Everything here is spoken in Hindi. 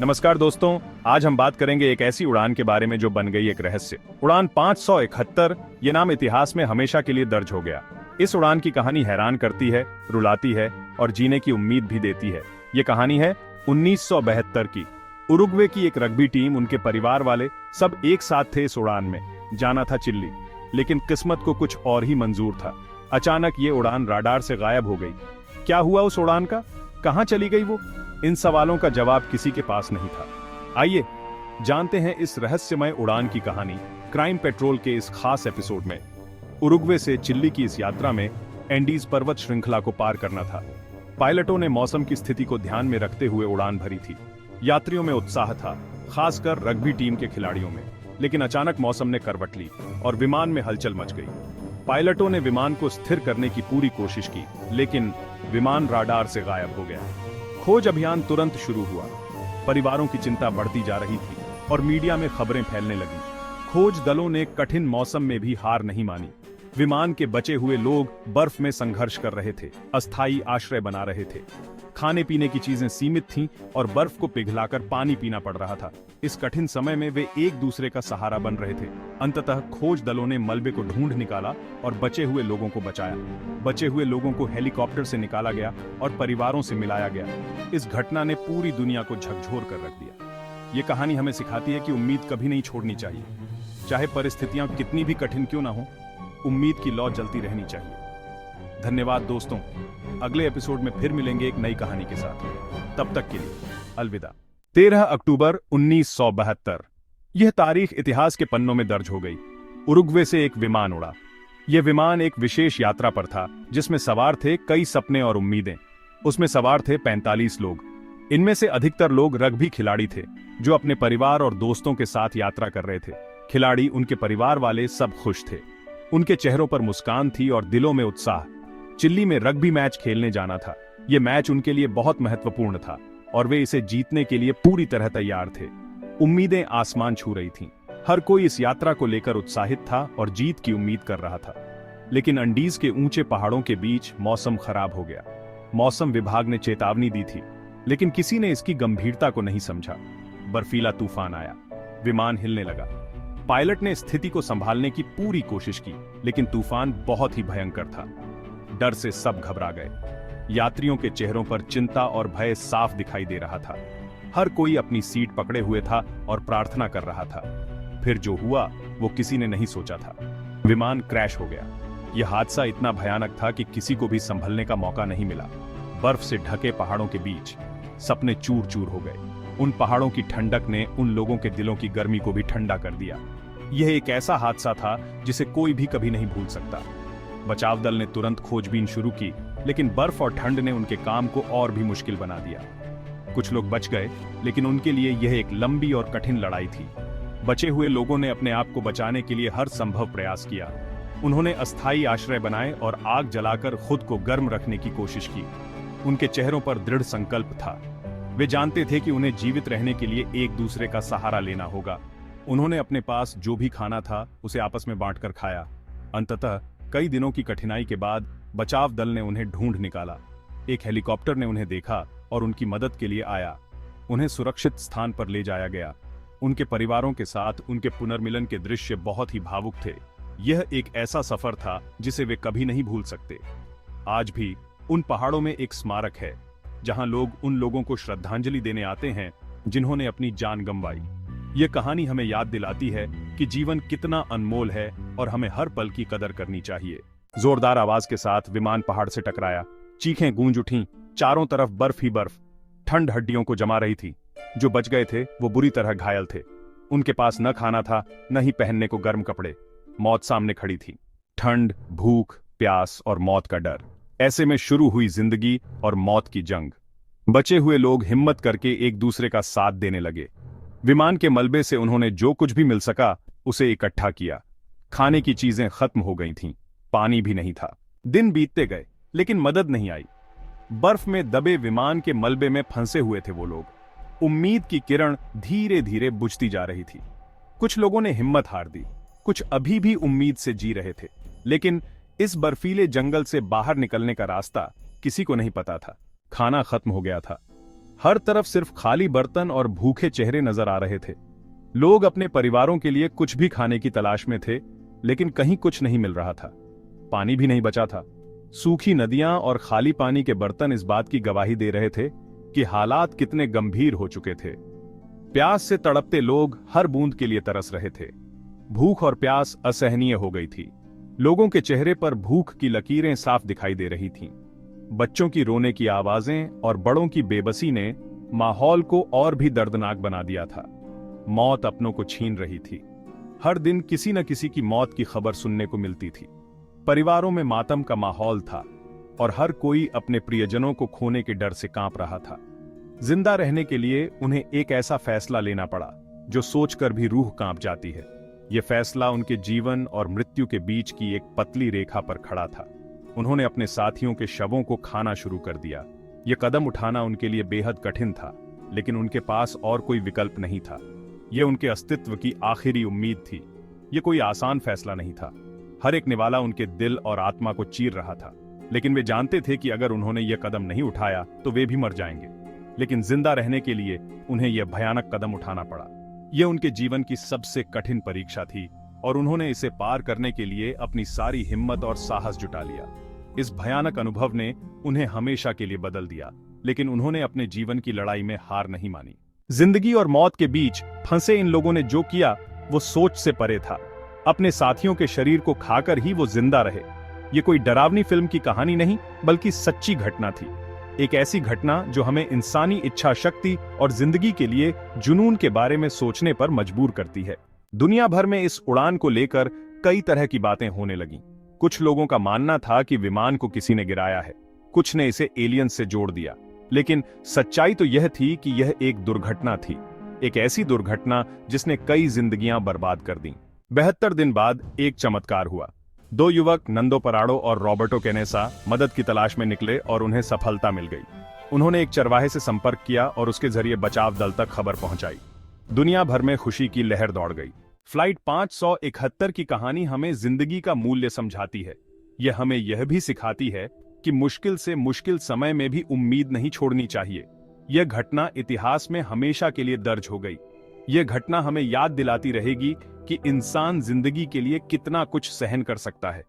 नमस्कार दोस्तों, आज हम बात करेंगे एक ऐसी उड़ान के बारे में जो बन गई एक रहस्य। उड़ान 571, ये नाम इतिहास में हमेशा के लिए दर्ज हो गया। इस उड़ान की कहानी हैरान करती है, रुलाती है और जीने की उम्मीद भी देती है। ये कहानी है 1972 की। उरुग्वे की एक रग्बी टीम, उनके परिवार वाले सब एक साथ थे इस उड़ान में। जाना था चिल्ली, लेकिन किस्मत को कुछ और ही मंजूर था। अचानक ये उड़ान राडार से गायब हो गई। क्या हुआ उस उड़ान का? कहां चली गई वो? इन सवालों का जवाब किसी के पास नहीं था। आइए जानते हैं इस रहस्यमय उड़ान की कहानी क्राइम पेट्रोल के इस खास एपिसोड में। उरुग्वे से चिल्ली की इस यात्रा में एंडीज पर्वत श्रृंखला को पार करना था। पायलटों ने मौसम की स्थिति को ध्यान में रखते हुए उड़ान भरी थी। यात्रियों में उत्साह था, खासकर रग्बी टीम के खिलाड़ियों में। लेकिन अचानक मौसम ने करवट ली और विमान में हलचल मच गई। पायलटों ने विमान को स्थिर करने की पूरी कोशिश की, लेकिन विमान राडार से गायब हो गया। खोज अभियान तुरंत शुरू हुआ। परिवारों की चिंता बढ़ती जा रही थी और मीडिया में खबरें फैलने लगीं। खोज दलों ने कठिन मौसम में भी हार नहीं मानी। विमान के बचे हुए लोग बर्फ में संघर्ष कर रहे थे, अस्थायी आश्रय बना रहे थे। खाने पीने की चीजें सीमित थीं और बर्फ को पिघलाकर पानी पीना पड़ रहा था। इस कठिन समय में वे एक दूसरे का सहारा बन रहे थे। अंततः खोज दलों ने मलबे को ढूंढ निकाला और बचे हुए लोगों को बचाया। बचे हुए लोगों को हेलीकॉप्टर से निकाला गया और परिवारों से मिलाया गया। इस घटना ने पूरी दुनिया को झकझोर कर रख दिया। ये कहानी हमें सिखाती है कि उम्मीद कभी नहीं छोड़नी चाहिए। चाहे परिस्थितियां कितनी भी कठिन क्यों ना हो, उम्मीद की लौ जलती रहनी चाहिए। धन्यवाद दोस्तों, अगले एपिसोड में फिर मिलेंगे एक नई कहानी के साथ। तब तक के लिए अलविदा। 13 अक्टूबर 1972, यह तारीख इतिहास के पन्नों में दर्ज हो गई। उरुग्वे से एक विमान उड़ा। यह विमान एक विशेष यात्रा पर था जिसमें सवार थे कई सपने और उम्मीदें। उसमें सवार थे 45 लोग। इनमें से अधिकतर लोग रग्बी खिलाड़ी थे जो अपने परिवार और दोस्तों के साथ यात्रा कर रहे थे। खिलाड़ी, उनके परिवार वाले सब खुश थे। उनके चेहरों पर मुस्कान थी और दिलों में उत्साह। चिल्ली में रग्बी मैच खेलने जाना था। यह मैच उनके लिए बहुत महत्वपूर्ण था और वे इसे जीतने के लिए पूरी तरह तैयार थे। उम्मीदें आसमान छू रही थीं। हर कोई इस यात्रा को लेकर उत्साहित था और जीत की उम्मीद कर रहा था। लेकिन अंडीज के ऊंचे पहाड़ों के बीच मौसम खराब हो गया। मौसम विभाग ने चेतावनी दी थी, लेकिन किसी ने इसकी गंभीरता को नहीं समझा। बर्फीला तूफान आया, विमान हिलने लगा। पायलट ने स्थिति को संभालने की पूरी कोशिश की, लेकिन तूफान बहुत ही भयंकर था। डर से सब घबरा गए। यात्रियों के चेहरों पर चिंता और भय साफ दिखाई दे रहा था। हर कोई अपनी सीट पकड़े हुए था और प्रार्थना कर रहा था। फिर जो हुआ वो किसी ने नहीं सोचा था। विमान क्रैश हो गया। यह हादसा इतना भयानक था कि किसी को भी संभलने का मौका नहीं मिला। बर्फ से ढके पहाड़ों के बीच सपने चूर चूर हो गए। उन पहाड़ों की ठंडक ने उन लोगों के दिलों की गर्मी को भी ठंडा कर दिया। यह एक ऐसा हादसा था जिसे कोई भी कभी नहीं भूल सकता। बचाव दल ने तुरंत खोजबीन शुरू की, लेकिन बर्फ और ठंड ने उनके काम को और भी मुश्किल बना दिया। कुछ लोग बच गए, लेकिन उनके लिए यह एक लंबी और कठिन लड़ाई थी। बचे हुए लोगों ने अपने आप को बचाने के लिए हर संभव प्रयास किया। उन्होंने अस्थायी आश्रय बनाए और आग जलाकर खुद को गर्म रखने की कोशिश की। उनके चेहरों पर दृढ़ संकल्प था। वे जानते थे कि उन्हें जीवित रहने के लिए एक दूसरे का सहारा लेना होगा। उन्होंने अपने पास जो भी खाना था उसे आपस में बांटकर खाया। अंततः कई दिनों की कठिनाई के बाद बचाव दल ने उन्हें ढूंढ निकाला। एक हेलीकॉप्टर ने उन्हें देखा और उनकी मदद के लिए आया। उन्हें सुरक्षित स्थान पर ले जाया गया। उनके परिवारों के साथ उनके पुनर्मिलन के दृश्य बहुत ही भावुक थे। यह एक ऐसा सफर था जिसे वे कभी नहीं भूल सकते। आज भी उन पहाड़ों में एक स्मारक है जहां लोग उन लोगों को श्रद्धांजलि देने आते हैं जिन्होंने अपनी जान गंवाई। यह कहानी हमें याद दिलाती है कि जीवन कितना अनमोल है और हमें हर पल की कदर करनी चाहिए। जोरदार आवाज के साथ विमान पहाड़ से टकराया। चीखें गूंज उठीं। चारों तरफ बर्फ ही बर्फ। ठंड हड्डियों को जमा रही थी। जो बच गए थे वो बुरी तरह घायल थे। उनके पास न खाना था, न ही पहनने को गर्म कपड़े। मौत सामने खड़ी थी। ठंड, भूख, प्यास और मौत का डर। ऐसे में शुरू हुई जिंदगी और मौत की जंग। बचे हुए लोग हिम्मत करके एक दूसरे का साथ देने लगे। विमान के मलबे से उन्होंने जो कुछ भी मिल सका उसे इकट्ठा किया। खाने की चीजें खत्म हो गई थीं, पानी भी नहीं था। दिन बीतते गए, लेकिन मदद नहीं आई। बर्फ में दबे विमान के मलबे में फंसे हुए थे वो लोग। उम्मीद की किरण धीरे धीरे बुझती जा रही थी। कुछ लोगों ने हिम्मत हार दी, कुछ अभी भी उम्मीद से जी रहे थे। लेकिन इस बर्फीले जंगल से बाहर निकलने का रास्ता किसी को नहीं पता था। खाना खत्म हो गया था, हर तरफ सिर्फ खाली बर्तन और भूखे चेहरे नजर आ रहे थे। लोग अपने परिवारों के लिए कुछ भी खाने की तलाश में थे, लेकिन कहीं कुछ नहीं मिल रहा था। पानी भी नहीं बचा था। सूखी नदियां और खाली पानी के बर्तन इस बात की गवाही दे रहे थे कि हालात कितने गंभीर हो चुके थे। प्यास से तड़पते लोग हर बूंद के लिए तरस रहे थे। भूख और प्यास असहनीय हो गई थी। लोगों के चेहरे पर भूख की लकीरें साफ दिखाई दे रही थीं। बच्चों की रोने की आवाजें और बड़ों की बेबसी ने माहौल को और भी दर्दनाक बना दिया था। मौत अपनों को छीन रही थी। हर दिन किसी न किसी की मौत की खबर सुनने को मिलती थी। परिवारों में मातम का माहौल था और हर कोई अपने प्रियजनों को खोने के डर से कांप रहा था। जिंदा रहने के लिए उन्हें एक ऐसा फैसला लेना पड़ा जो सोचकर भी रूह कांप जाती है। यह फैसला उनके जीवन और मृत्यु के बीच की एक पतली रेखा पर खड़ा था। उन्होंने अपने साथियों के शवों को खाना शुरू कर दिया। यह कदम उठाना उनके लिए बेहद कठिन था, लेकिन उनके पास और कोई विकल्प नहीं था। यह उनके अस्तित्व की आखिरी उम्मीद थी। यह कोई आसान फैसला नहीं था। हर एक निवाला उनके दिल और आत्मा को चीर रहा था, लेकिन वे जानते थे कि अगर उन्होंने यह कदम नहीं उठाया तो वे भी मर जाएंगे। लेकिन जिंदा रहने के लिए उन्हें यह भयानक कदम उठाना पड़ा। यह उनके जीवन की सबसे कठिन परीक्षा थी और उन्होंने इसे पार करने के लिए अपनी सारी हिम्मत और साहस जुटा लिया। इस भयानक अनुभव ने उन्हें हमेशा के लिए बदल दिया, लेकिन उन्होंने अपने जीवन की लड़ाई में हार नहीं मानी। जिंदगी और मौत के बीच फंसे इन लोगों ने जो किया वो सोच से परे था। अपने साथियों के शरीर को खाकर ही वो जिंदा रहे। ये कोई डरावनी फिल्म की कहानी नहीं, बल्कि सच्ची घटना थी। एक ऐसी घटना जो हमें इंसानी इच्छा शक्ति और जिंदगी के लिए जुनून के बारे में सोचने पर मजबूर करती है। दुनिया भर में इस उड़ान को लेकर कई तरह की बातें होने लगीं। कुछ लोगों का मानना था कि विमान को किसी ने गिराया है, कुछ ने इसे एलियन से जोड़ दिया, लेकिन सच्चाई तो यह थी कि यह एक दुर्घटना थी। एक ऐसी दुर्घटना जिसने कई जिंदगियां बर्बाद कर दी। 72 दिन बाद एक चमत्कार हुआ। 2 युवक नंदो पराडो और रॉबर्टो कैनेसा मदद की तलाश में निकले और उन्हें सफलता मिल गई। उन्होंने एक चरवाहे से संपर्क किया और उसके जरिए बचाव दल तक खबर पहुंचाई। दुनिया भर में खुशी की लहर दौड़ गई। फ्लाइट 571 की कहानी हमें जिंदगी का मूल्य समझाती है। यह हमें यह भी सिखाती है कि मुश्किल से मुश्किल समय में भी उम्मीद नहीं छोड़नी चाहिए। यह घटना इतिहास में हमेशा के लिए दर्ज हो गई। यह घटना हमें याद दिलाती रहेगी कि इंसान जिंदगी के लिए कितना कुछ सहन कर सकता है।